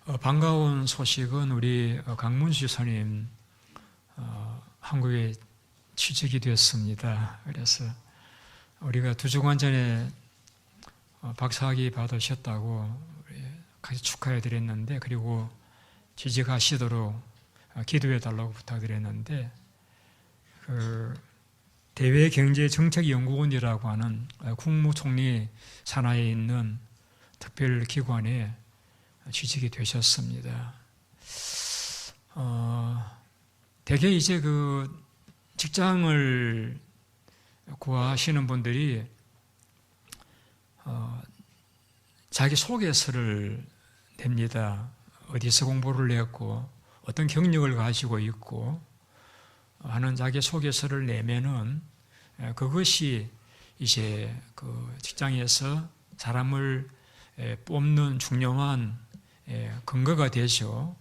반가운 소식은 우리 강문수 선임 한국에 취직이 됐습니다. 그래서 우리가 2주간 전에 박사학위 받으셨다고 같이 축하해 드렸는데, 그리고 취직하시도록 기도해 달라고 부탁드렸는데, 대외경제정책연구원이라고 하는 국무총리 산하에 있는 특별기관에 취직이 되셨습니다. 대개 이제 직장을 구하시는 분들이 자기 소개서를 냅니다. 어디서 공부를 했고 어떤 경력을 가지고 있고 하는 자기 소개서를 내면은 그것이 이제 그 직장에서 사람을 뽑는 중요한 근거가 되죠.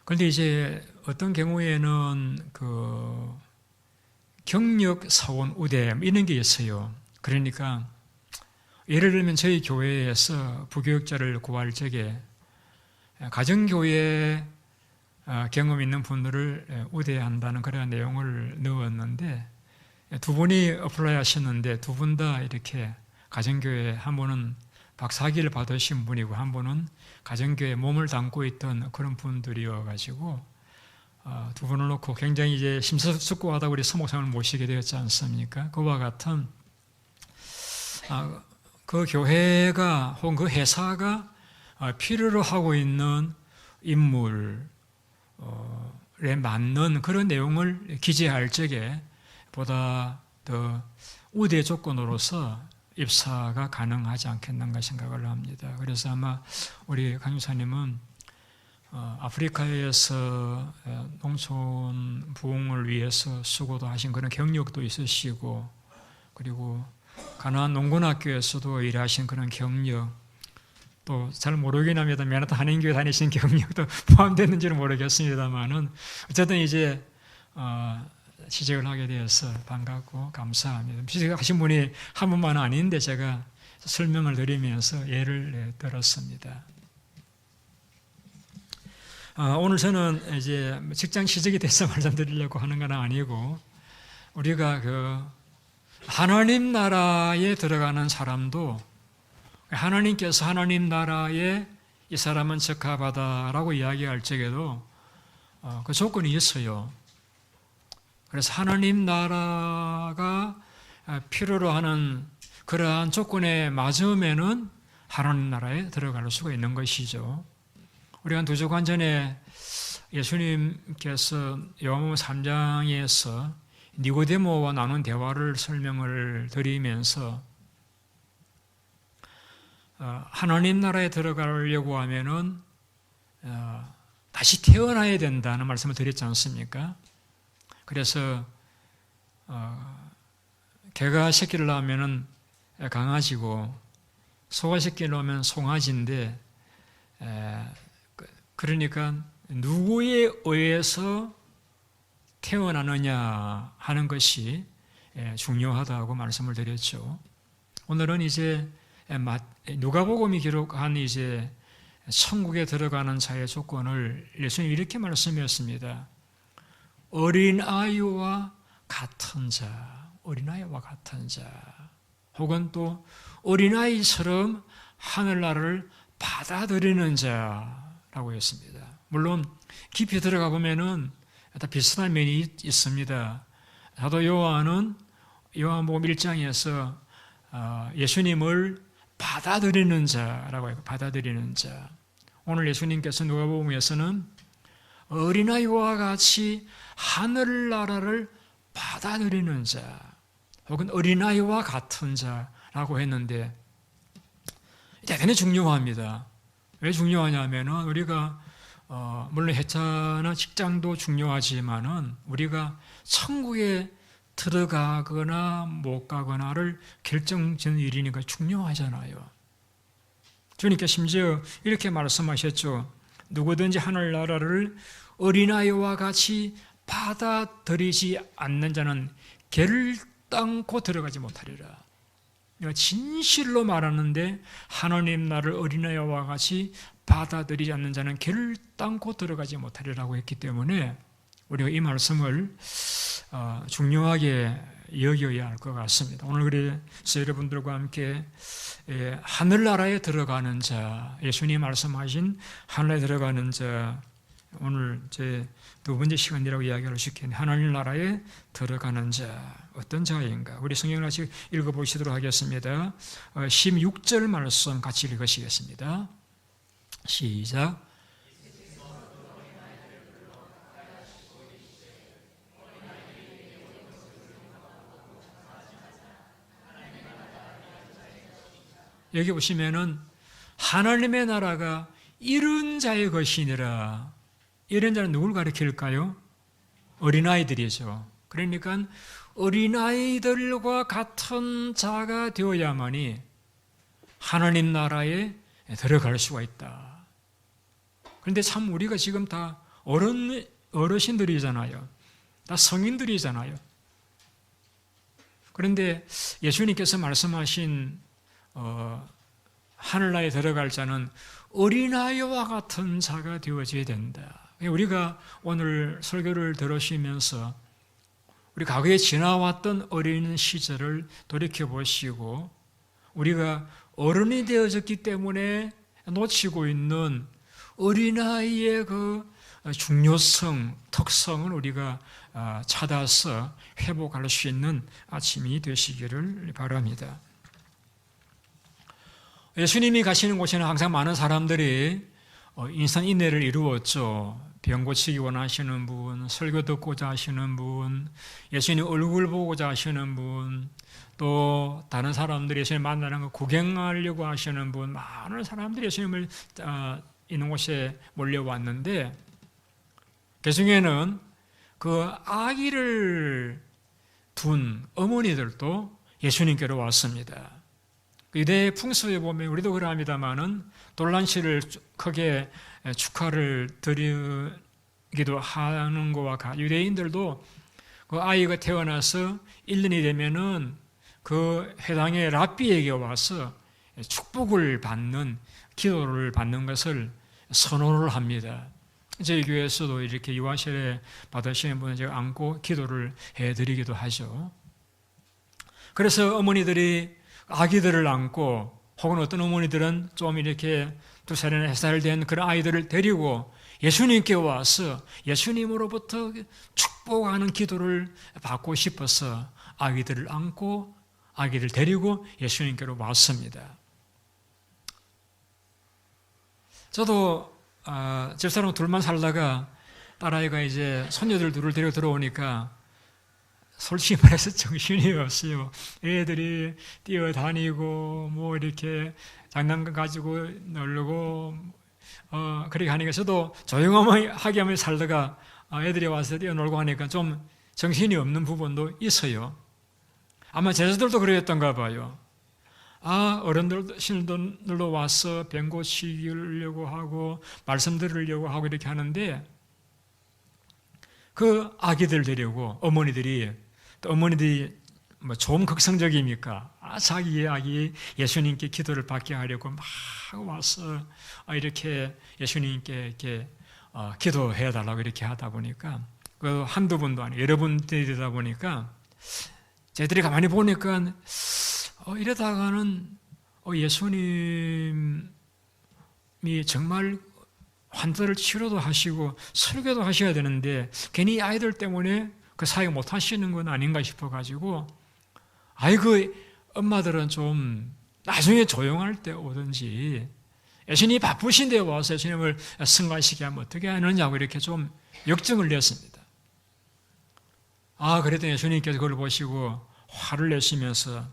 그런데 이제 어떤 경우에는 경력 사원 우대 이런 게 있어요. 그러니까 예를 들면 저희 교회에서 부교육자를 구할 적에 가정교회 경험 있는 분들을 우대한다는 그런 내용을 넣었는데, 2분이 어플라이 하셨는데 2분 다 이렇게 가정교회, 한 분은 박사학위를 받으신 분이고 한 분은 가정교회에 몸을 담고 있던 그런 분들이어가지고 2분을 놓고 굉장히 이제 심사숙고하다고 우리 서목상을 모시게 되었지 않습니까? 그와 같은 그 교회가 혹은 그 회사가 필요로 하고 있는 인물에 맞는 그런 내용을 기재할 적에 보다 더 우대 조건으로서 입사가 가능하지 않겠는가 생각을 합니다. 그래서 아마 우리 강 교사님은 아프리카에서 농촌 부흥을 위해서 수고도 하신 그런 경력도 있으시고, 그리고 가나안 농군학교에서도 일하신 그런 경력, 또 잘 모르긴 합니다. 맨하탄 한인교회 다니신 경력도 포함됐는지는 모르겠습니다만은 어쨌든 이제 취직을 하게 되어서 반갑고 감사합니다. 취직하신 분이 한 분만 아닌데 제가 설명을 드리면서 예를 들었습니다. 오늘 저는 이제 직장 취직이 돼서 말씀드리려고 하는 건 아니고, 우리가 하나님 나라에 들어가는 사람도 하나님께서 하나님 나라에 이 사람은 적합하다라고 이야기할 적에도 그 조건이 있어요. 그래서 하나님 나라가 필요로 하는 그러한 조건에 맞으면은 하나님 나라에 들어갈 수가 있는 것이죠. 우리가 2주간 전에 예수님께서 요한복음 3장에서 니고데모와 나눈 대화를 설명을 드리면서 하나님 나라에 들어가려고 하면은 다시 태어나야 된다는 말씀을 드렸지 않습니까? 그래서 개가 새끼를 낳으면은 강아지고 소가 새끼를 낳으면 송아지인데, 그러니까 누구에 의해서 태어나느냐 하는 것이 중요하다고 말씀을 드렸죠. 오늘은 이제 누가복음이 기록한 이제 천국에 들어가는 자의 조건을 예수님이 이렇게 말씀했습니다. 어린아이와 같은 자, 어린아이와 같은 자, 혹은 또 어린아이처럼 하늘나라를 받아들이는 자라고 했습니다. 물론 깊이 들어가 보면은 다 비슷한 면이 있습니다. 사도 요한은 요한복음 1장에서 예수님을 받아들이는 자라고 해요. 받아들이는 자. 오늘 예수님께서 누가복음에서는 어린아이와 같이 하늘나라를 받아들이는 자, 혹은 어린아이와 같은 자라고 했는데, 대단히 중요합니다. 왜 중요하냐면은 우리가 물론 회사나 직장도 중요하지만은 우리가 천국에 들어가거나 못 가거나를 결정짓는 일이니까 중요하잖아요. 주님께 심지어 이렇게 말씀하셨죠. 누구든지 하늘나라를 어린아이와 같이 받아들이지 않는 자는 결단코 들어가지 못하리라. 내가 진실로 말하는데 하나님 나를 어린아이와 같이 받아들이지 않는 자는 결단코 들어가지 못하리라고 했기 때문에 우리가 이 말씀을 중요하게 여겨야 할 것 같습니다. 오늘 그래서 여러분들과 함께 하늘나라에 들어가는 자, 예수님이 말씀하신 하늘나라에 들어가는 자, 오늘 제 두 번째 시간이라고 이야기를 시켰는데 하나님 나라에 들어가는 자, 어떤 자인가? 우리 성경을 같이 읽어보시도록 하겠습니다. 16절 말씀 같이 읽으시겠습니다. 시작. 여기 보시면은 하나님의 나라가 이른 자의 것이니라. 이른 자는 누굴 가리킬까요? 어린아이들이죠. 그러니까 어린아이들과 같은 자가 되어야만이 하나님 나라에 들어갈 수가 있다. 그런데 참 우리가 지금 다 어르신들이잖아요. 다 성인들이잖아요. 그런데 예수님께서 말씀하신 하늘나라에 들어갈 자는 어린아이와 같은 자가 되어져야 된다. 우리가 오늘 설교를 들으시면서 우리 과거에 지나왔던 어린 시절을 돌이켜보시고 우리가 어른이 되어졌기 때문에 놓치고 있는 어린아이의 그 중요성, 특성을 우리가 찾아서 회복할 수 있는 아침이 되시기를 바랍니다. 예수님이 가시는 곳에는 항상 많은 사람들이 인산 인내를 이루었죠. 병 고치기 원하시는 분, 설교 듣고자 하시는 분, 예수님 얼굴 보고자 하시는 분, 또 다른 사람들이 예수님 만나는 거 구경하려고 하시는 분, 많은 사람들이 예수님을 있는 곳에 몰려왔는데 그 중에는 그 아기를 둔 어머니들도 예수님께로 왔습니다. 유대 풍습에 보면 우리도 그러합니다마는 돌란시를 크게 축하를 드리기도 하는 것과 같이 유대인들도 그 아이가 태어나서 1년이 되면은 그 해당의 랍비에게 와서 축복을 받는 기도를 받는 것을 선호를 합니다. 저희 교회에서도 이렇게 유아세례 받으시는 분을 제가 안고 기도를 해드리기도 하죠. 그래서 어머니들이 아기들을 안고 혹은 어떤 어머니들은 좀 이렇게 2살이나 3살 된 그런 아이들을 데리고 예수님께 와서 예수님으로부터 축복하는 기도를 받고 싶어서 아기들을 안고 아기를 데리고 예수님께로 왔습니다. 저도 집사람 둘만 살다가 딸아이가 이제 손녀들 둘을 데리고 들어오니까 솔직히 말해서 정신이 없어요. 애들이 뛰어다니고 뭐 이렇게 장난감 가지고 놀고 그렇게 하니까 저도 조용하게 하며 살다가 애들이 와서 뛰어놀고 하니까 좀 정신이 없는 부분도 있어요. 아마 제자들도 그랬던가 봐요. 어른들도 와서 병 고치려고 하고 말씀 들으려고 하고 이렇게 하는데 그 아기들 데리고 어머니들이 뭐 좀 극성적입니까? 자기의 아기 예수님께 기도를 받게 하려고 막 와서 이렇게 예수님께 이렇게 기도해 달라고 이렇게 하다 보니까 그 한두 분도 아니고 여러 분들이 되다 보니까 저희들이 가만히 보니까 이러다가는 예수님이 정말 환자를 치료도 하시고 설교도 하셔야 되는데 괜히 아이들 때문에 그 사역 못 하시는 건 아닌가 싶어가지고 그 엄마들은 좀 나중에 조용할 때 오든지 예수님이 바쁘신데 와서 예수님을 승화시키게 하면 어떻게 하느냐고 이렇게 좀 역정을 냈습니다. 그랬더니 예수님께서 그걸 보시고 화를 내시면서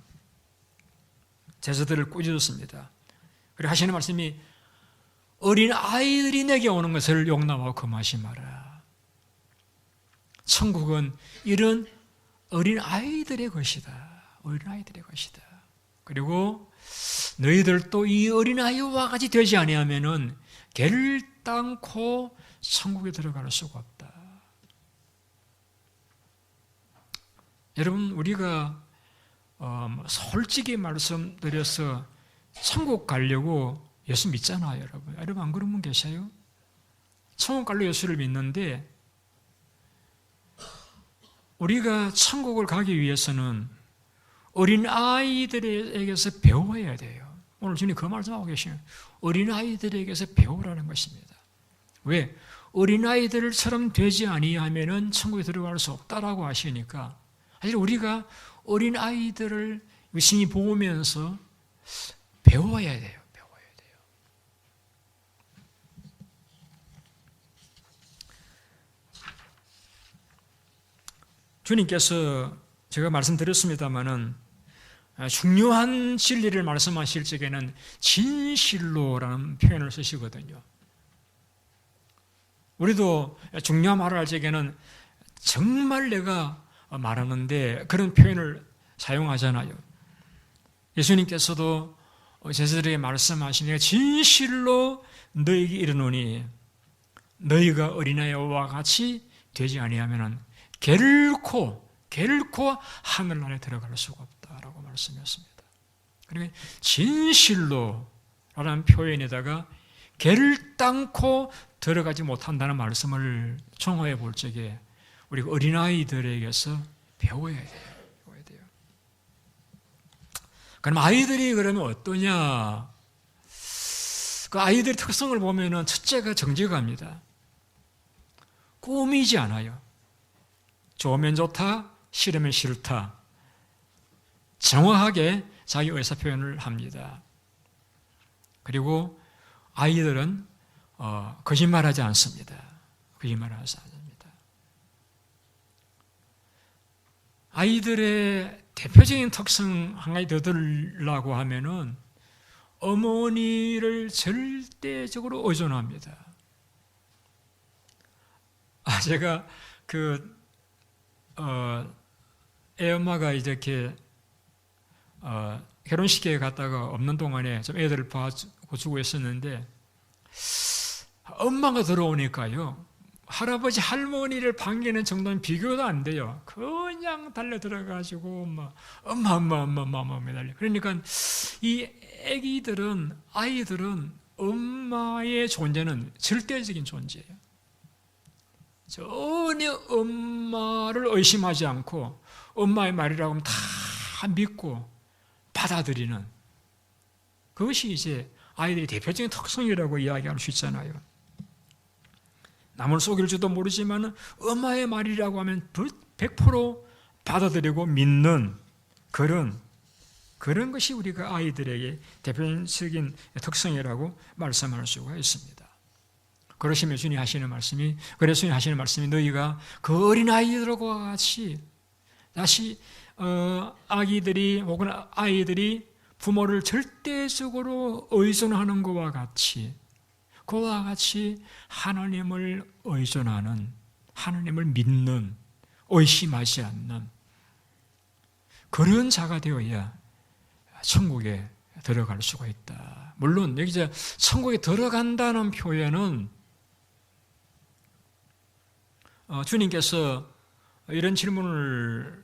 제자들을 꾸짖었습니다. 그리고 하시는 말씀이 어린 아이들이 내게 오는 것을 용납하고 금하지 마라. 천국은 이런 어린 아이들의 것이다. 어린 아이들의 것이다. 그리고 너희들도 이 어린 아이와 같이 되지 아니하면은 결단코 천국에 들어갈 수가 없다. 여러분, 우리가 솔직히 말씀드려서 천국 가려고 예수 믿잖아요, 여러분. 여러분 안 그런 분 계세요? 천국 갈려 예수를 믿는데 우리가 천국을 가기 위해서는 어린 아이들에게서 배워야 돼요. 오늘 주님 그 말씀하고 계시네요. 어린 아이들에게서 배우라는 것입니다. 왜? 어린 아이들처럼 되지 아니하면은 천국에 들어갈 수 없다라고 하시니까 사실 우리가 어린 아이들을 유심히 보면서 배워야 돼요. 주님께서 제가 말씀드렸습니다마는 중요한 진리를 말씀하실 적에는 진실로라는 표현을 쓰시거든요. 우리도 중요한 말을 할 적에는 정말 내가 말하는데 그런 표현을 사용하잖아요. 예수님께서도 제자들에게 말씀하시니 진실로 너희에게 이르노니 너희가 어린아이와 같이 되지 아니하면 결코 하늘나라에 들어갈 수가 없다라고 말씀했습니다. 그러니까 진실로라는 표현에다가 결단코 들어가지 못한다는 말씀을 종합해 볼 적에 우리가 어린아이들에게서 배워야 돼요. 그럼 아이들이 그러면 어떠냐? 그 아이들의 특성을 보면은 첫째가 정직합니다. 꾸미지 않아요. 좋으면 좋다, 싫으면 싫다. 정확하게 자기 의사표현을 합니다. 그리고 아이들은 거짓말하지 않습니다. 거짓말하지 않습니다. 아이들의 대표적인 특성 한 가지 더 들으려고 하면은 어머니를 절대적으로 의존합니다. 제가 애 엄마가 이렇게 결혼식에 갔다가 없는 동안에 좀 애들을 봐주고 있었는데 엄마가 들어오니까요 할아버지 할머니를 반기는 정도는 비교도 안 돼요. 그냥 달려 들어가지고 엄마 매달려. 그러니까 이 아이들은 엄마의 존재는 절대적인 존재예요. 전혀 엄마를 의심하지 않고 엄마의 말이라고 하면 다 믿고 받아들이는 그것이 이제 아이들의 대표적인 특성이라고 이야기할 수 있잖아요. 남을 속일지도 모르지만 엄마의 말이라고 하면 100% 받아들이고 믿는 그런 것이 우리가 아이들에게 대표적인 특성이라고 말씀할 수가 있습니다. 그러시면 주님 하시는 말씀이 너희가 그 어린아이들과 같이 다시 아기들이 혹은 아이들이 부모를 절대적으로 의존하는 것과 같이 그와 같이 하나님을 의존하는 하나님을 믿는 의심하지 않는 그런 자가 되어야 천국에 들어갈 수가 있다. 물론 여기 이제 천국에 들어간다는 표현은 주님께서 이런 질문을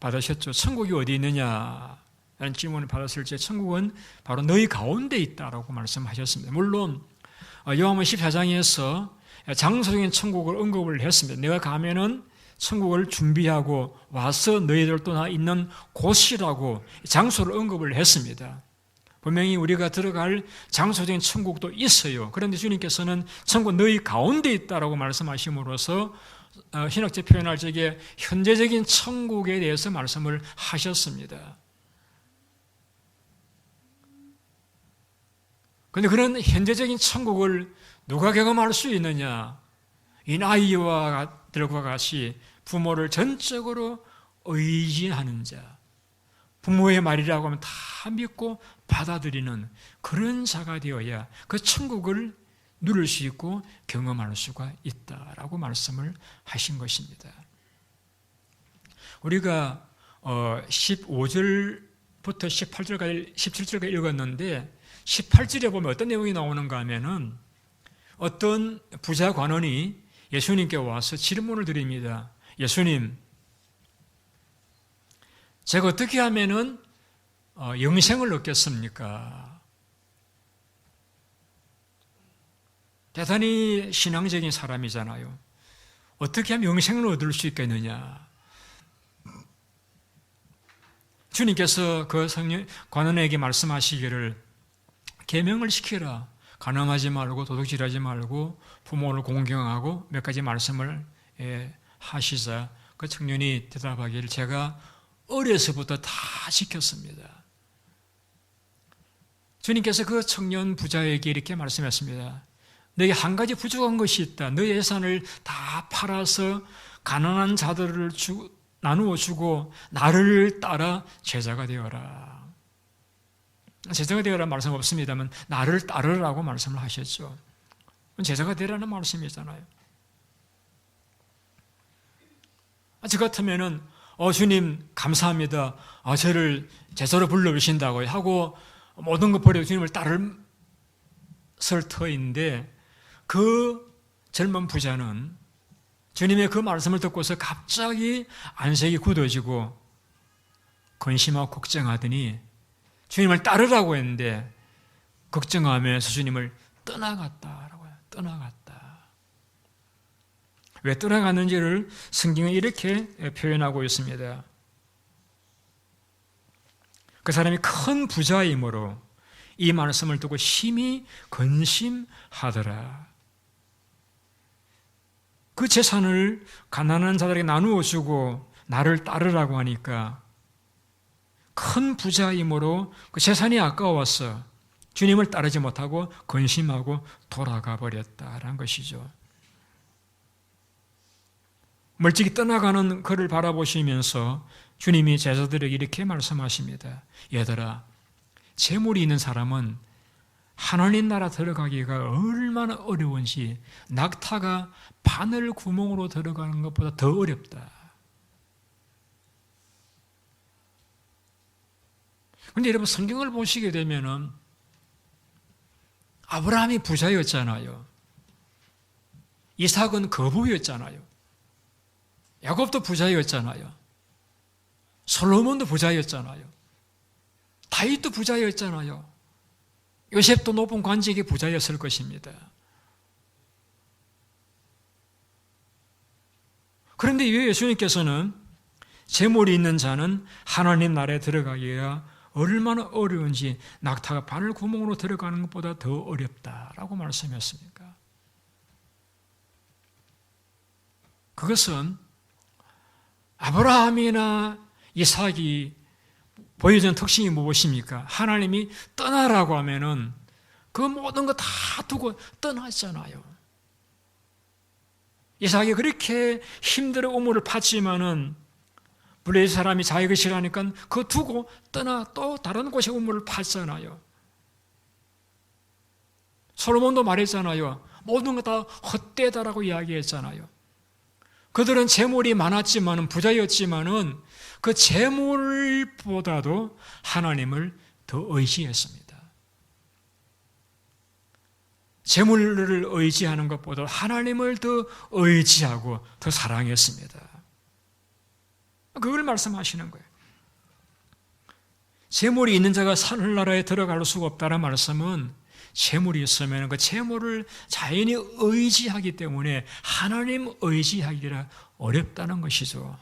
받으셨죠. 천국이 어디 있느냐? 라는 질문을 받았을 때 천국은 바로 너희 가운데 있다라고 말씀하셨습니다. 물론 요한복음 14장에서 장소적인 천국을 언급을 했습니다. 내가 가면은 천국을 준비하고 와서 너희들도 나 있는 곳이라고 장소를 언급을 했습니다. 분명히 우리가 들어갈 장소적인 천국도 있어요. 그런데 주님께서는 천국 너희 가운데 있다라고 말씀하심으로써 신학적 표현할 적에 현재적인 천국에 대해서 말씀을 하셨습니다. 그런데 그런 현재적인 천국을 누가 경험할 수 있느냐? 이 아이들과 같이 부모를 전적으로 의지하는 자, 부모의 말이라고 하면 다 믿고 받아들이는 그런 자가 되어야 그 천국을 누릴 수 있고 경험할 수가 있다라고 말씀을 하신 것입니다. 우리가 15절부터 17절까지 읽었는데 18절에 보면 어떤 내용이 나오는가 하면은 어떤 부자 관원이 예수님께 와서 질문을 드립니다. 예수님, 제가 어떻게 하면은 영생을 얻겠습니까? 대단히 신앙적인 사람이잖아요. 어떻게 하면 영생을 얻을 수 있겠느냐? 주님께서 그 관원에게 말씀하시기를 계명을 시키라. 간음하지 말고 도둑질하지 말고 부모를 공경하고 몇 가지 말씀을 하시자 그 청년이 대답하기를 제가 어려서부터 다 지켰습니다. 주님께서 그 청년 부자에게 이렇게 말씀했습니다. 너에게 한 가지 부족한 것이 있다. 너의 예산을 다 팔아서 가난한 자들을 나누어 주고 나를 따라 제자가 되어라. 제자가 되어라 말씀 없습니다만 나를 따르라고 말씀을 하셨죠. 제자가 되라는 말씀이잖아요. 저 같으면은 주님 감사합니다. 저를 제자로 불러주신다고 하고 모든 것 버리고 주님을 따를 터인데 그 젊은 부자는 주님의 그 말씀을 듣고서 갑자기 안색이 굳어지고 근심하고 걱정하더니 주님을 따르라고 했는데 걱정하면서 주님을 떠나갔다라고 해요. 떠나갔다. 왜 떠나갔는지를 성경은 이렇게 표현하고 있습니다. 그 사람이 큰 부자이므로 이 말씀을 듣고 심히 근심하더라. 그 재산을 가난한 자들에게 나누어 주고 나를 따르라고 하니까 큰 부자이므로 그 재산이 아까웠어. 주님을 따르지 못하고 근심하고 돌아가 버렸다라는 것이죠. 멀찍이 떠나가는 그를 바라보시면서 주님이 제자들에게 이렇게 말씀하십니다. 얘들아, 재물이 있는 사람은 하나님 나라 들어가기가 얼마나 어려운지 낙타가 바늘 구멍으로 들어가는 것보다 더 어렵다. 그런데 여러분 성경을 보시게 되면은 아브라함이 부자였잖아요. 이삭은 거부였잖아요. 야곱도 부자였잖아요. 솔로몬도 부자였잖아요. 다윗도 부자였잖아요. 요셉도 높은 관직의 부자였을 것입니다. 그런데 왜 예수님께서는 재물이 있는 자는 하나님 나라에 들어가기가 얼마나 어려운지 낙타가 바늘 구멍으로 들어가는 것보다 더 어렵다라고 말씀했습니까? 그것은 아브라함이나 이삭이 보여주는 특징이 무엇입니까? 하나님이 떠나라고 하면은 그 모든 거 다 두고 떠났잖아요. 이삭이 그렇게 힘들어 우물을 팠지만은 블레셋 사람이 자기 것이라니까 그거 두고 떠나 또 다른 곳에 우물을 팠잖아요. 솔로몬도 말했잖아요. 모든 거 다 헛되다라고 이야기했잖아요. 그들은 재물이 많았지만은 부자였지만은 그 재물보다도 하나님을 더 의지했습니다. 재물을 의지하는 것보다 하나님을 더 의지하고 더 사랑했습니다. 그걸 말씀하시는 거예요. 재물이 있는 자가 하늘나라에 들어갈 수가 없다는 말씀은 재물이 있으면 그 재물을 자연히 의지하기 때문에 하나님 의지하기가 어렵다는 것이죠.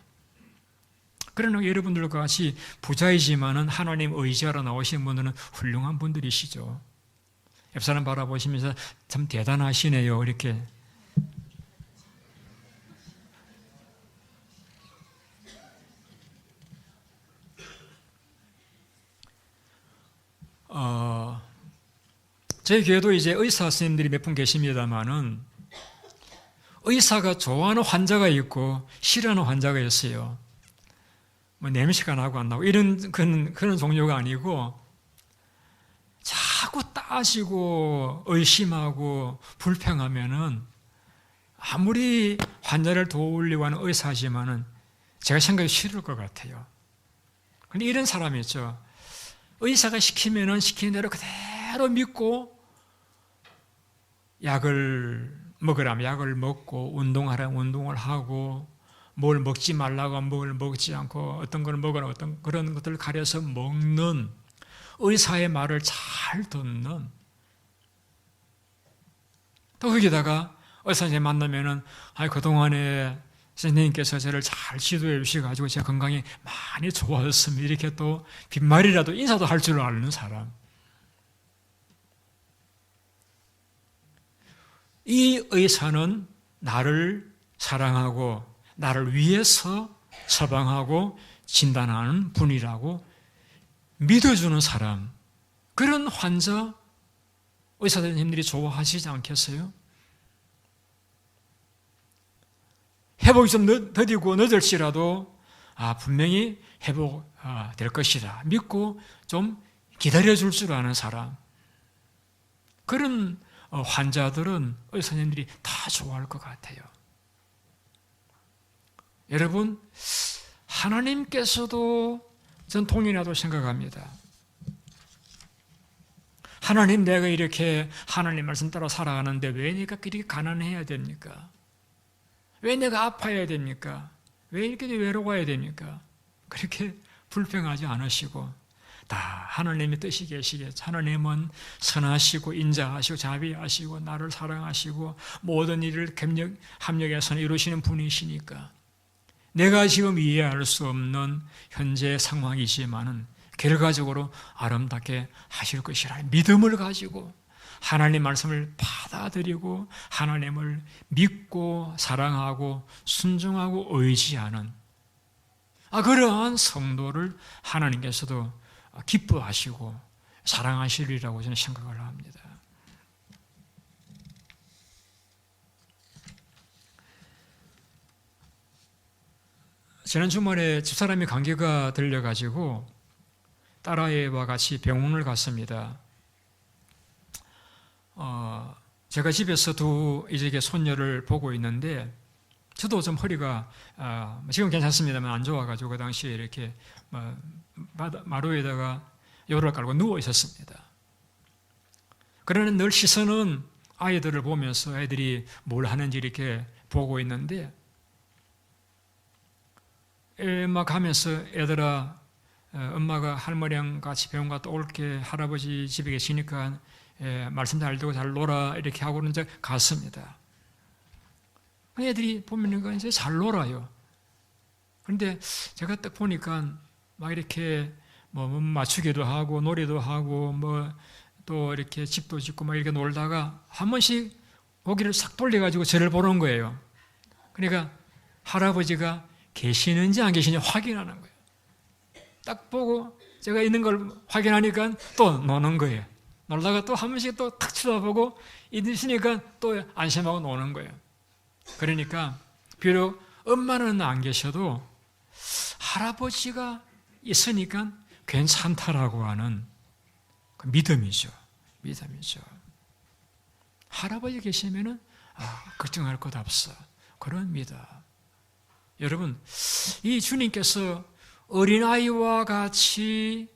그러나 여러분들과 같이 부자이지만은 하나님 의지하러 나오신 분들은 훌륭한 분들이시죠. 옆 사람 바라보시면서 참 대단하시네요. 이렇게. 저희 교회도 이제 의사 선생님들이 몇 분 계십니다만은 의사가 좋아하는 환자가 있고 싫어하는 환자가 있어요. 뭐 냄새가 나고 안 나고 이런 그런 종류가 아니고 자꾸 따지고 의심하고 불평하면은 아무리 환자를 도우려고 하는 의사지만은 제가 생각이 싫을 것 같아요. 근데 이런 사람이 있죠. 의사가 시키면은 시키는 대로 그대로 믿고 약을 먹으라면 약을 먹고 운동하라면 운동을 하고 뭘 먹지 말라고 뭘 먹지 않고 어떤 걸 먹으라 어떤 그런 것들을 가려서 먹는 의사의 말을 잘 듣는 또 거기다가 의사 선생님 만나면은 그동안에 선생님께서 저를 잘 지도해 주셔가지고 제 건강이 많이 좋아졌습니다. 이렇게 또 빈말이라도 인사도 할 줄 아는 사람. 이 의사는 나를 사랑하고 나를 위해서 처방하고 진단하는 분이라고 믿어주는 사람. 그런 환자 의사 선생님들이 좋아하시지 않겠어요? 회복이 좀 더디고 늦을지라도 분명히 회복될 것이다 믿고 좀 기다려줄 줄 아는 사람. 그런 환자들은 의사 선생님들이 다 좋아할 것 같아요. 여러분, 하나님께서도 전 동일하다고 생각합니다. 하나님, 내가 이렇게 하나님 말씀 따라 살아가는데 왜 내가 그렇게 가난해야 됩니까? 왜 내가 아파야 됩니까? 왜 이렇게 외로워야 됩니까? 그렇게 불평하지 않으시고 다 하나님의 뜻이 계시겠죠. 하나님은 선하시고 인자하시고 자비하시고 나를 사랑하시고 모든 일을 합력해서 이루시는 분이시니까 내가 지금 이해할 수 없는 현재 상황이지만은 결과적으로 아름답게 하실 것이라 믿음을 가지고 하나님 말씀을 받아들이고 하나님을 믿고 사랑하고 순종하고 의지하는 그러한 성도를 하나님께서도 기뻐하시고 사랑하시리라고 저는 생각을 합니다. 지난 주말에 집사람이 감기가 들려가지고 딸아이와 같이 병원을 갔습니다. 제가 집에서 두 이제 손녀를 보고 있는데 저도 좀 허리가 지금 괜찮습니다만 안 좋아가지고 그 당시에 이렇게 마루에다가 요를 깔고 누워 있었습니다. 그러나 늘 시선은 아이들을 보면서 애들이 뭘 하는지 이렇게 보고 있는데 막 하면서 애들아 엄마가 할머니랑 같이 병원 갔다 올게 할아버지 집에 계시니까 말씀 잘 듣고 잘 놀아 이렇게 하고는 이제 갔습니다. 애들이 보면 이제 잘 놀아요. 그런데 제가 딱 보니까 막 이렇게 뭐 맞추기도 하고 놀이도 하고 뭐 또 이렇게 집도 짓고 막 이렇게 놀다가 한 번씩 고개를 싹 돌려가지고 저를 보는 거예요. 그러니까 할아버지가 계시는지 안 계시는지 확인하는 거예요. 딱 보고 제가 있는 걸 확인하니까 또 노는 거예요. 놀다가 또 한 번씩 또 탁 쳐다보고 있으니까 또 안심하고 노는 거예요. 그러니까 비록 엄마는 안 계셔도 할아버지가 있으니까 괜찮다라고 하는 그 믿음이죠. 믿음이죠. 할아버지 계시면은 걱정할 것 없어. 그런 믿음. 여러분, 이 주님께서 어린아이와 같이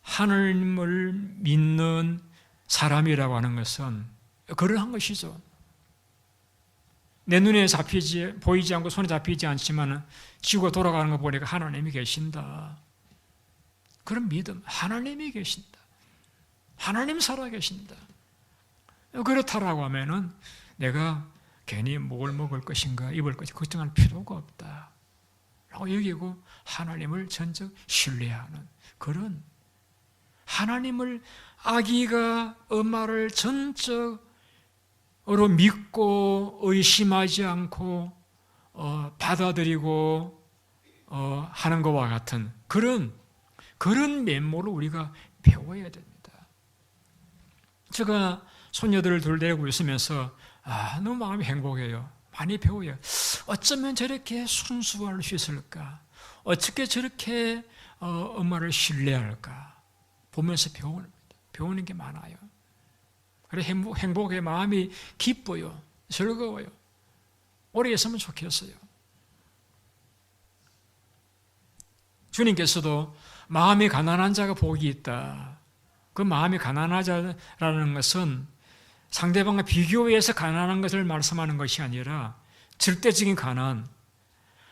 하나님을 믿는 사람이라고 하는 것은 그러한 것이죠. 내 눈에 보이지 않고 손에 잡히지 않지만 지구가 돌아가는 거 보니까 하나님이 계신다. 그런 믿음, 하나님이 계신다. 하나님 살아계신다. 그렇다라고 하면은 내가 괜히 뭘 먹을 것인가 입을 것인가 걱정할 필요가 없다 라고 여기고 하나님을 전적 신뢰하는 그런 하나님을 아기가 엄마를 전적으로 믿고 의심하지 않고 받아들이고 하는 것과 같은 그런 면모를 우리가 배워야 됩니다. 제가 손녀들을 둘 데리고 있으면서 너무 마음이 행복해요. 많이 배워요. 어쩌면 저렇게 순수할 수 있을까? 어떻게 저렇게 엄마를 신뢰할까? 보면서 배우는 게 많아요. 그래서 행복의 마음이 기뻐요. 즐거워요. 오래 있으면 좋겠어요. 주님께서도 마음이 가난한 자가 복이 있다. 그 마음이 가난하자라는 것은 상대방과 비교해서 가난한 것을 말씀하는 것이 아니라 절대적인 가난,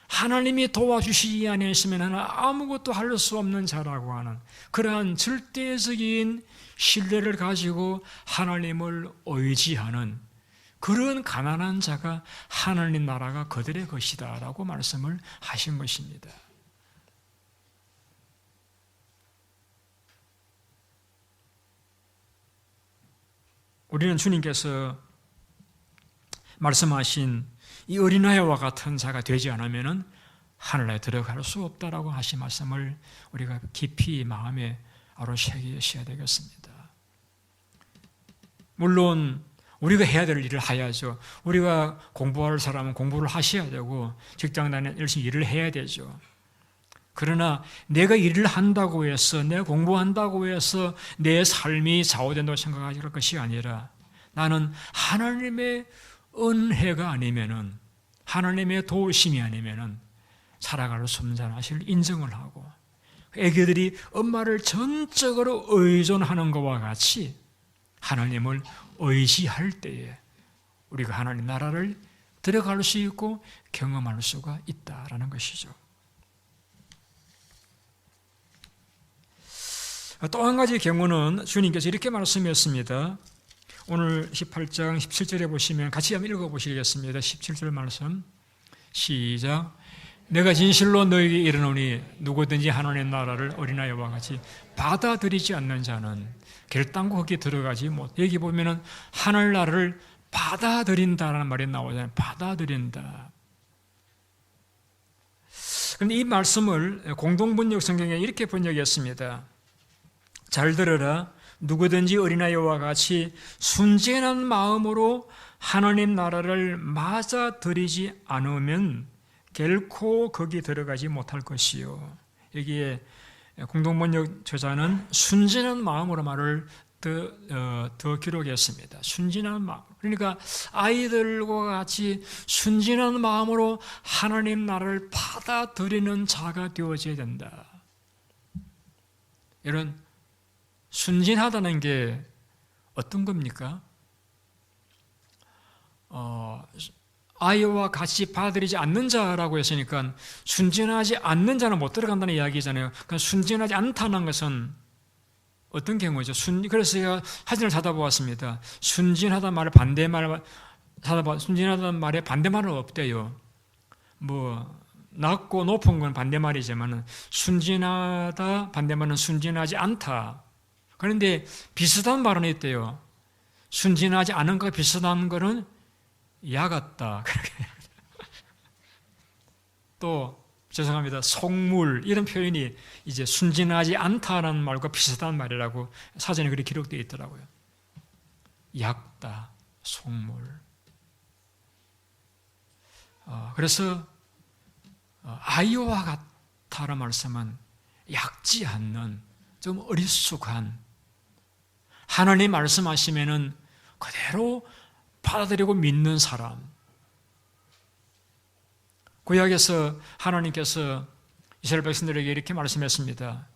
하나님이 도와주시지 않으시면 아무것도 할 수 없는 자라고 하는 그러한 절대적인 신뢰를 가지고 하나님을 의지하는 그런 가난한 자가 하나님 나라가 그들의 것이다 라고 말씀을 하신 것입니다. 우리는 주님께서 말씀하신 이 어린아이와 같은 자가 되지 않으면 하늘에 들어갈 수 없다라고 하신 말씀을 우리가 깊이 마음에 새기셔야 되겠습니다. 물론 우리가 해야 될 일을 해야죠. 우리가 공부할 사람은 공부를 하셔야 되고 직장 다니는 열심히 일을 해야 되죠. 그러나 내가 일을 한다고 해서 내가 공부한다고 해서 내 삶이 좌우된다고 생각할 것이 아니라 나는 하나님의 은혜가 아니면은 하나님의 도우심이 아니면은 살아갈 수 없는 자는 사실 인정을 하고 애기들이 엄마를 전적으로 의존하는 것과 같이 하나님을 의지할 때에 우리가 하나님 나라를 들어갈 수 있고 경험할 수가 있다라는 것이죠. 또 한 가지 경우는 주님께서 이렇게 말씀했습니다. 오늘 18장 17절에 보시면 같이 한번 읽어보시겠습니다. 17절 말씀 시작. 내가 진실로 너에게 이르노니 누구든지 하나님의 나라를 어린아이와 같이 받아들이지 않는 자는 결단코 거기에 들어가지 못. 여기 보면은 하늘나라를 받아들인다라는 말이 나오잖아요. 받아들인다. 그런데 이 말씀을 공동번역 성경에 이렇게 번역했습니다. 잘 들어라. 누구든지 어린아이와 같이 순진한 마음으로 하나님 나라를 맞아들이지 않으면 결코 거기 들어가지 못할 것이요. 여기에 공동번역 저자는 순진한 마음으로 말을 더 기록했습니다. 순진한 마음. 그러니까 아이들과 같이 순진한 마음으로 하나님 나라를 받아들이는 자가 되어져야 된다. 이런 순진하다는 게 어떤 겁니까? 아이와 같이 받아들이지 않는 자라고 했으니까 순진하지 않는 자는 못 들어간다는 이야기잖아요. 그러니까 순진하지 않다는 것은 어떤 경우죠? 그래서 제가 사진을 찾아보았습니다. 순진하다는 말의 반대말 순진하다는 말에 반대말은 없대요. 낮고 높은 건 반대말이지만 순진하다 반대말은 순진하지 않다. 그런데 비슷한 말은 있대요. 순진하지 않은 것과 비슷한 것은 야 같다. 또 죄송합니다. 속물 이런 표현이 이제 순진하지 않다라는 말과 비슷한 말이라고 사전에 그렇게 기록되어 있더라고요. 얕다, 속물. 그래서 아이와 같다라는 말씀은 얕지 않는 좀 어리숙한 하나님 말씀하시면은 그대로 받아들이고 믿는 사람. 구약에서 하나님께서 이스라엘 백성들에게 이렇게 말씀했습니다.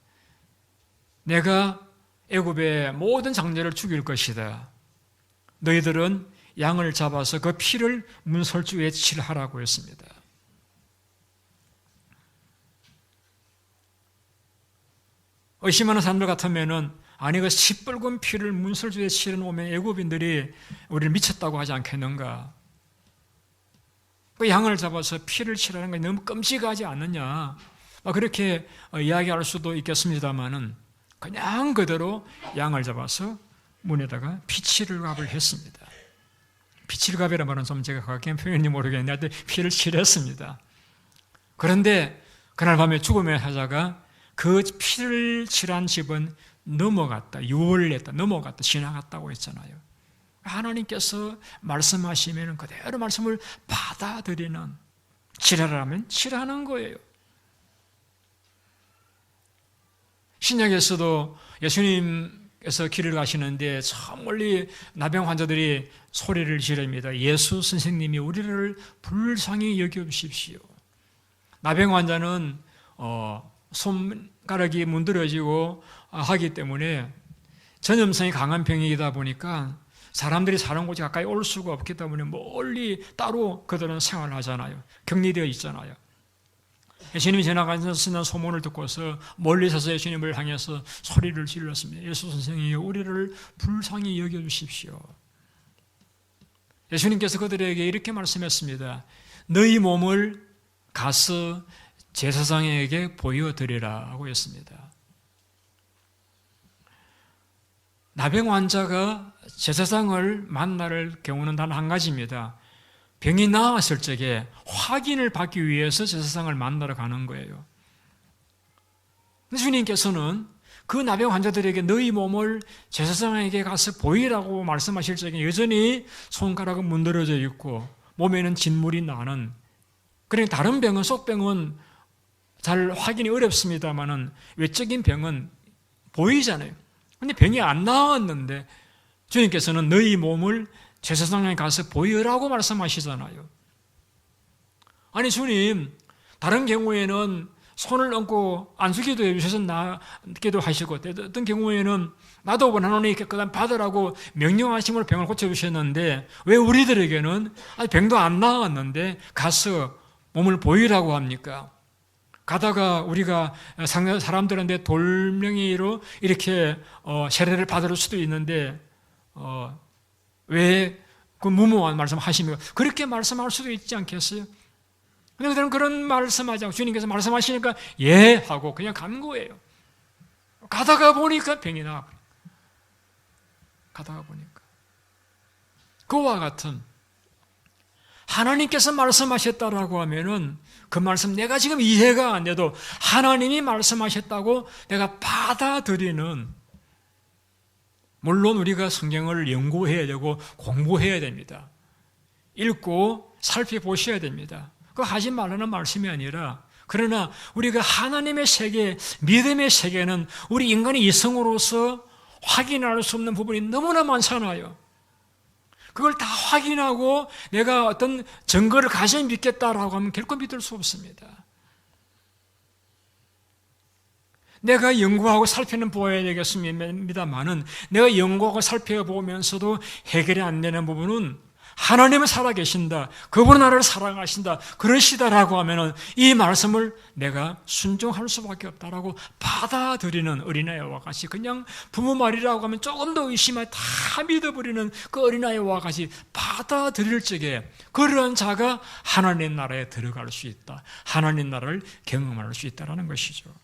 내가 애굽의 모든 장자를 죽일 것이다. 너희들은 양을 잡아서 그 피를 문설주에 칠하라고 했습니다. 의심하는 사람들 같으면은 아니 그 시뻘건 피를 문설주에 칠해놓으면 애굽인들이 우리를 미쳤다고 하지 않겠는가? 그 양을 잡아서 피를 칠하는 게 너무 끔찍하지 않느냐? 그렇게 이야기할 수도 있겠습니다만은 그냥 그대로 양을 잡아서 문에다가 피칠갑을 했습니다. 피칠갑이라는 말은 좀 제가 과학적인 표현인지 모르겠는데 피를 칠했습니다. 그런데 그날 밤에 죽음의 사자가 그 피를 칠한 집은 넘어갔다, 유월했다, 넘어갔다, 지나갔다고 했잖아요. 하나님께서 말씀하시면 그대로 말씀을 받아들이는, 칠하라면 칠하는 거예요. 신약에서도 예수님께서 길을 가시는데 저 멀리 나병 환자들이 소리를 지릅니다. 예수 선생님이 우리를 불쌍히 여겨주십시오. 나병 환자는 손가락이 문드러지고 하기 때문에 전염성이 강한 병이다 보니까 사람들이 사는 곳에 가까이 올 수가 없기 때문에 멀리 따로 그들은 생활하잖아요. 격리되어 있잖아요. 예수님이 지나가시는 소문을 듣고서 멀리 서서 예수님을 향해서 소리를 질렀습니다. 예수 선생님, 우리를 불쌍히 여겨주십시오. 예수님께서 그들에게 이렇게 말씀했습니다. 너희 몸을 가서 제사장에게 보여드리라 하고 했습니다. 나병 환자가 제사장을 만날 경우는 단 한 가지입니다. 병이 나았을 적에 확인을 받기 위해서 제사장을 만나러 가는 거예요. 주님께서는 그 나병 환자들에게 너희 몸을 제사장에게 가서 보이라고 말씀하실 적에 여전히 손가락은 문드러져 있고 몸에는 진물이 나는, 그러니까 다른 병은, 속병은 잘 확인이 어렵습니다만은 외적인 병은 보이잖아요. 근데 병이 안 나았는데 주님께서는 너희 몸을 제사장에 가서 보이라고 말씀하시잖아요. 아니 주님, 다른 경우에는 손을 얹고 안수기도 해주셔서 낫기도 하시고, 어떤 경우에는 나도 원하노니 깨끗한 받으라고 명령하심으로 병을 고쳐주셨는데 왜 우리들에게는 아직 병도 안 나았는데 가서 몸을 보이라고 합니까? 가다가 우리가 사람들한테 돌멩이로 이렇게 세례를 받을 수도 있는데 왜 그 무모한 말씀 하십니까? 그렇게 말씀할 수도 있지 않겠어요? 근데 그들은 그런 말씀하지 않고 주님께서 말씀하시니까 예 하고 그냥 간 거예요. 가다가 보니까 병이 나. 가다가 보니까 그와 같은, 하나님께서 말씀하셨다라고 하면은 그 말씀 내가 지금 이해가 안 돼도 하나님이 말씀하셨다고 내가 받아들이는, 물론 우리가 성경을 연구해야 되고 공부해야 됩니다. 읽고 살펴보셔야 됩니다. 그거 하지 말라는 말씀이 아니라, 그러나 우리가 하나님의 세계, 믿음의 세계는 우리 인간의 이성으로서 확인할 수 없는 부분이 너무나 많잖아요. 그걸 다 확인하고 내가 어떤 증거를 가져 믿겠다라고 하면 결코 믿을 수 없습니다. 내가 연구하고 살펴보아야 되겠습니다만은 내가 연구하고 살펴보면서도 해결이 안 되는 부분은 하나님은 살아계신다, 그분은 나를 사랑하신다, 그러시다라고 하면은 이 말씀을 내가 순종할 수밖에 없다라고 받아들이는 어린아이와 같이, 그냥 부모 말이라고 하면 조금 더 의심하여 다 믿어버리는 그 어린아이와 같이 받아들일 적에 그러한 자가 하나님 나라에 들어갈 수 있다, 하나님 나라를 경험할 수 있다라는 것이죠.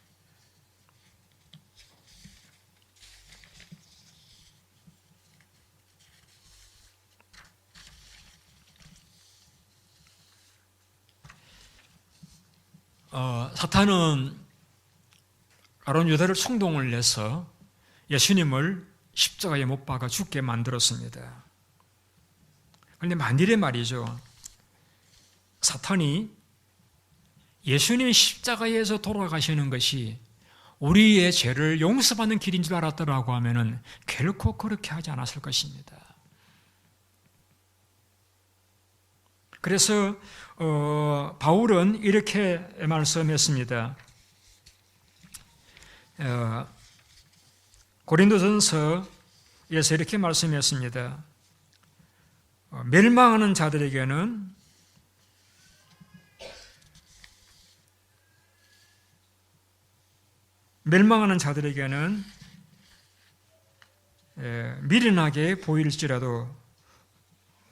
사탄은 가룟 유다를 충동을 내서 예수님을 십자가에 못 박아 죽게 만들었습니다. 그런데 만일에 말이죠, 사탄이 예수님이 십자가에서 돌아가시는 것이 우리의 죄를 용서받는 길인 줄 알았더라고 하면은 결코 그렇게 하지 않았을 것입니다. 그래서 바울은 이렇게 말씀했습니다. 고린도전서에서 이렇게 말씀했습니다. 멸망하는 자들에게는 미련하게 보일지라도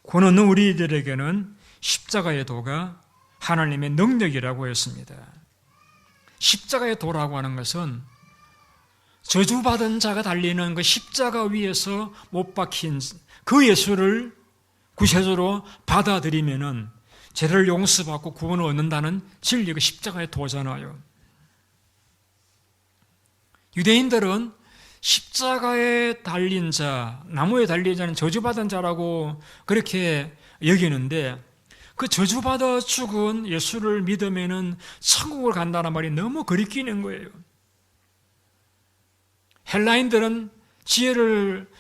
곧 없는 우리들에게는 십자가의 도가 하나님의 능력이라고 했습니다. 십자가의 도라고 하는 것은 저주받은 자가 달리는 그 십자가 위에서 못 박힌 그 예수를 구세주로 받아들이면은 죄를 용서받고 구원을 얻는다는 진리가 십자가의 도잖아요. 유대인들은 십자가에 달린 자, 나무에 달린 자는 저주받은 자라고 그렇게 여기는데, 그 저주받아 죽은 예수를 믿으면은 천국을 간다는 말이 너무 거리끼는 거예요. 헬라인들은 지혜를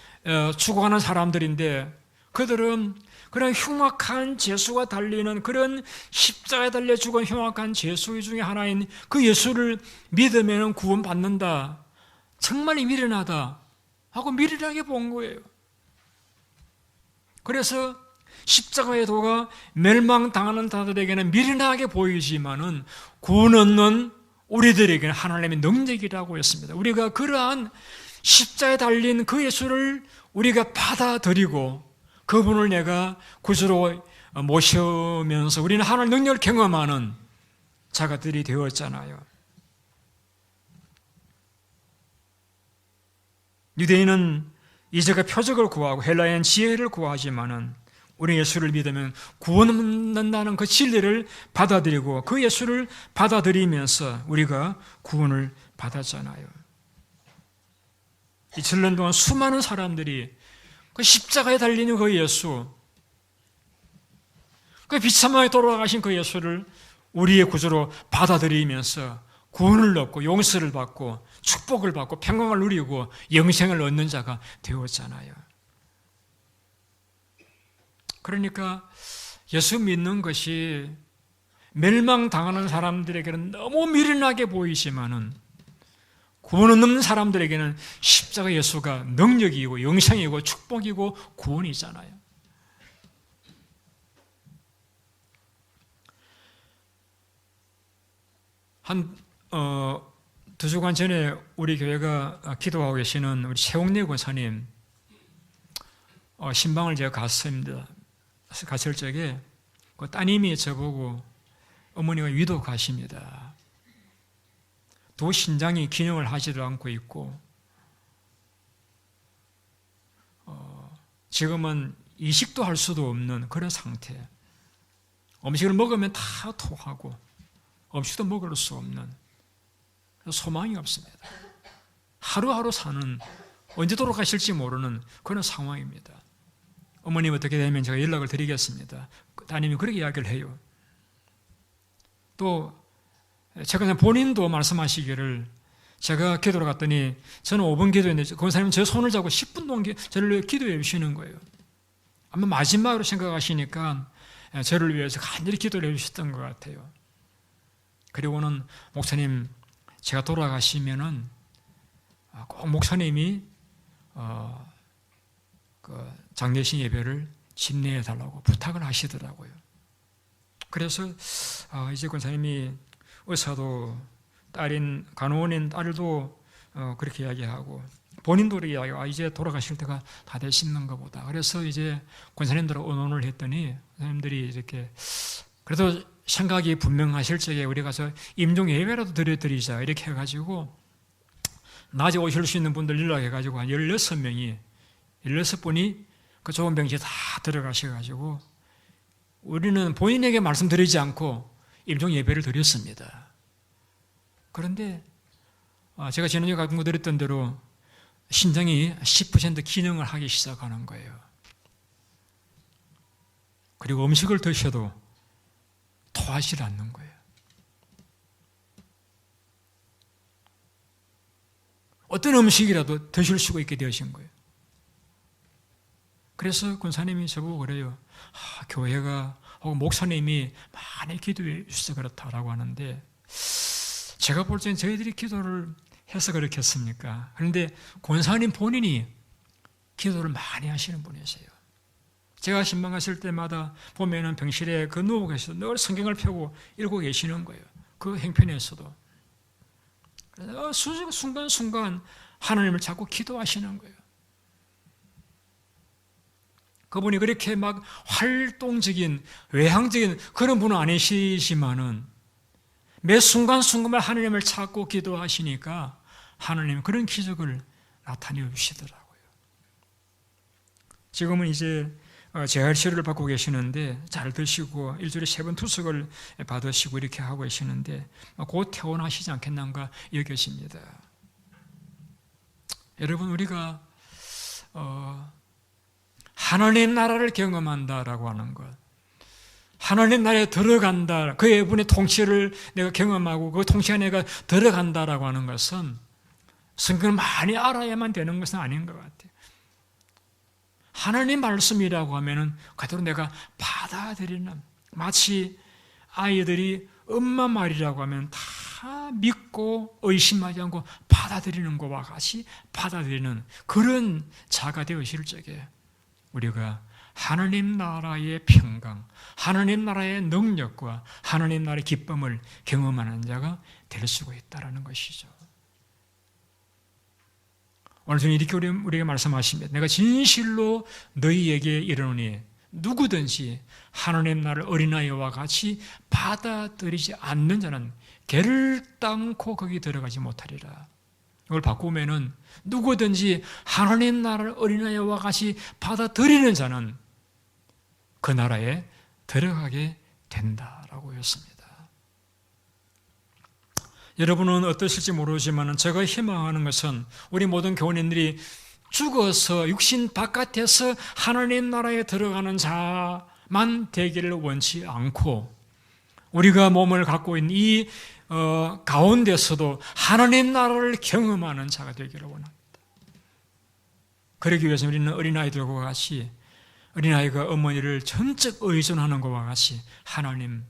추구하는 사람들인데, 그들은 그런 흉악한 죄수가 달리는, 그런 십자가에 달려 죽은 흉악한 죄수 중에 하나인 그 예수를 믿으면 구원받는다, 정말 미련하다 하고 미련하게 본 거예요. 그래서 십자가의 도가 멸망당하는 자들에게는 미련하게 보이지만은 구원 얻는 우리들에게는 하나님의 능력이라고 했습니다. 우리가 그러한 십자가에 달린 그 예수를 우리가 받아들이고 그분을 내가 구주로 모시면서 우리는 하나님의 능력을 경험하는 자가들이 되었잖아요. 유대인은 이제가 표적을 구하고 헬라인은 지혜를 구하지만은 우리 예수를 믿으면 구원 얻는다는 그 진리를 받아들이고 그 예수를 받아들이면서 우리가 구원을 받았잖아요. 2000년 동안 수많은 사람들이 그 십자가에 달리는 그 예수, 그 비참하게 돌아가신 그 예수를 우리의 구주로 받아들이면서 구원을 얻고 용서를 받고 축복을 받고 평강을 누리고 영생을 얻는 자가 되었잖아요. 그러니까 예수 믿는 것이 멸망당하는 사람들에게는 너무 미련하게 보이지만은 구원 얻는 사람들에게는 십자가 예수가 능력이고 영생이고 축복이고 구원이잖아요. 한 2주간 전에 우리 교회가 기도하고 계시는 우리 최홍래 권사님 신방을 제가 갔습니다. 갔을 적에 그 따님이 저보고 어머니가 위독하십니다. 두 신장이 기능을 하지도 않고 있고 지금은 이식도 할 수도 없는 그런 상태. 음식을 먹으면 다 토하고 음식도 먹을 수 없는 소망이 없습니다. 하루하루 사는 언제 돌아가실지 모르는 그런 상황입니다. 어머님 어떻게 되면 제가 연락을 드리겠습니다. 따님이 그렇게 이야기를 해요. 또 최근에 본인도 말씀하시기를 제가 기도를 갔더니 저는 5분 기도했는데 권사님은 제 손을 잡고 10분 동안 저를 위해 기도해 주시는 거예요. 아마 마지막으로 생각하시니까 저를 위해서 간절히 기도를 해 주셨던 것 같아요. 그리고는 목사님 제가 돌아가시면은 꼭 목사님이 그 장례식 예배를 집례해 달라고 부탁을 하시더라고요. 그래서 이제 권사님이 의사도 딸인 간호원인 딸도 그렇게 이야기하고 본인도 그렇게 이야기하고 이제 돌아가실 때가 다 되시는가 보다. 그래서 이제 권사님들하고 의논을 했더니 권사님들이 이렇게 그래도 생각이 분명하실 적에 우리 가서 임종 예배라도 드려드리자 이렇게 해가지고 낮에 오실 수 있는 분들 연락해가지고 한 16분이 그 좋은 병실에 다 들어가셔가지고 우리는 본인에게 말씀드리지 않고 임종 예배를 드렸습니다. 그런데 제가 지난주에 강구드렸던 대로 신장이 10% 기능을 하기 시작하는 거예요. 그리고 음식을 드셔도 토하지 않는 거예요. 어떤 음식이라도 드실 수가 있게 되신 거예요. 그래서 권사님이 저보고 그래요. 교회가 혹은 목사님이 많이 기도해 주셔서 그렇다라고 하는데 제가 볼 때는 저희들이 기도를 해서 그렇겠습니까? 그런데 권사님 본인이 기도를 많이 하시는 분이세요. 제가 신방 갔을 때마다 보면은 병실에 그 누워 계셔서 늘 성경을 펴고 읽고 계시는 거예요. 그 행편에서도. 그래서 순간순간 하나님을 찾고 기도하시는 거예요. 그분이 그렇게 막 활동적인, 외향적인 그런 분은 아니시지만은 매 순간순간 하나님을 찾고 기도하시니까 하나님은 그런 기적을 나타내 주시더라고요. 지금은 이제 재활 치료를 받고 계시는데 잘 드시고 일주일에 3번 투석을 받으시고 이렇게 하고 계시는데 곧 퇴원하시지 않겠는가 여겨집니다. 여러분 우리가 하나님 나라를 경험한다라고 하는 것, 하나님 나라에 들어간다, 그의 분의 통치를 내가 경험하고 그 통치 안에 내가 들어간다라고 하는 것은 성경을 많이 알아야만 되는 것은 아닌 것 같아요. 하나님 말씀이라고 하면은 그대로 내가 받아들이는, 마치 아이들이 엄마 말이라고 하면 다 믿고 의심하지 않고 받아들이는 것과 같이 받아들이는 그런 자가 되어질 적에 우리가 하나님 나라의 평강, 하나님 나라의 능력과 하나님 나라의 기쁨을 경험하는 자가 될 수가 있다는 것이죠. 오늘 주님 이렇게 우리에게 말씀하십니다. 내가 진실로 너희에게 이르노니 누구든지 하나님 나라를 어린아이와 같이 받아들이지 않는 자는 결단코 거기 들어가지 못하리라. 이걸 바꾸면은 누구든지 하나님 나라를 어린아이와 같이 받아들이는 자는 그 나라에 들어가게 된다라고 했습니다. 여러분은 어떠실지 모르지만 제가 희망하는 것은 우리 모든 교인들이 죽어서 육신 바깥에서 하나님 나라에 들어가는 자만 되기를 원치 않고 우리가 몸을 갖고 있는 이 가운데서도 하나님 나라를 경험하는 자가 되기를 원합니다. 그러기 위해서 우리는 어린아이들과 같이 어린아이가 어머니를 전적 의존하는 것과 같이 하나님을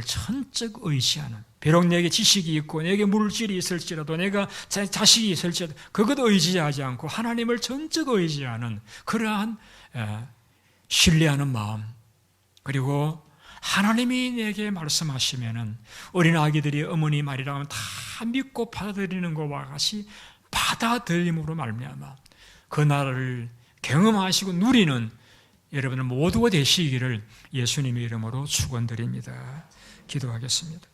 전적 의지하는, 비록 내게 지식이 있고 내게 물질이 있을지라도 내가 자식이 있을지라도 그것 의지하지 않고 하나님을 전적 의지하는 그러한 신뢰하는 마음, 그리고 하나님이 내게 말씀하시면은 어린 아기들이 어머니 말이라면 다 믿고 받아들이는 것과 같이 받아들임으로 말미암아 그 나라를 경험하시고 누리는 여러분들 모두가 되시기를 예수님의 이름으로 축원드립니다. 기도하겠습니다.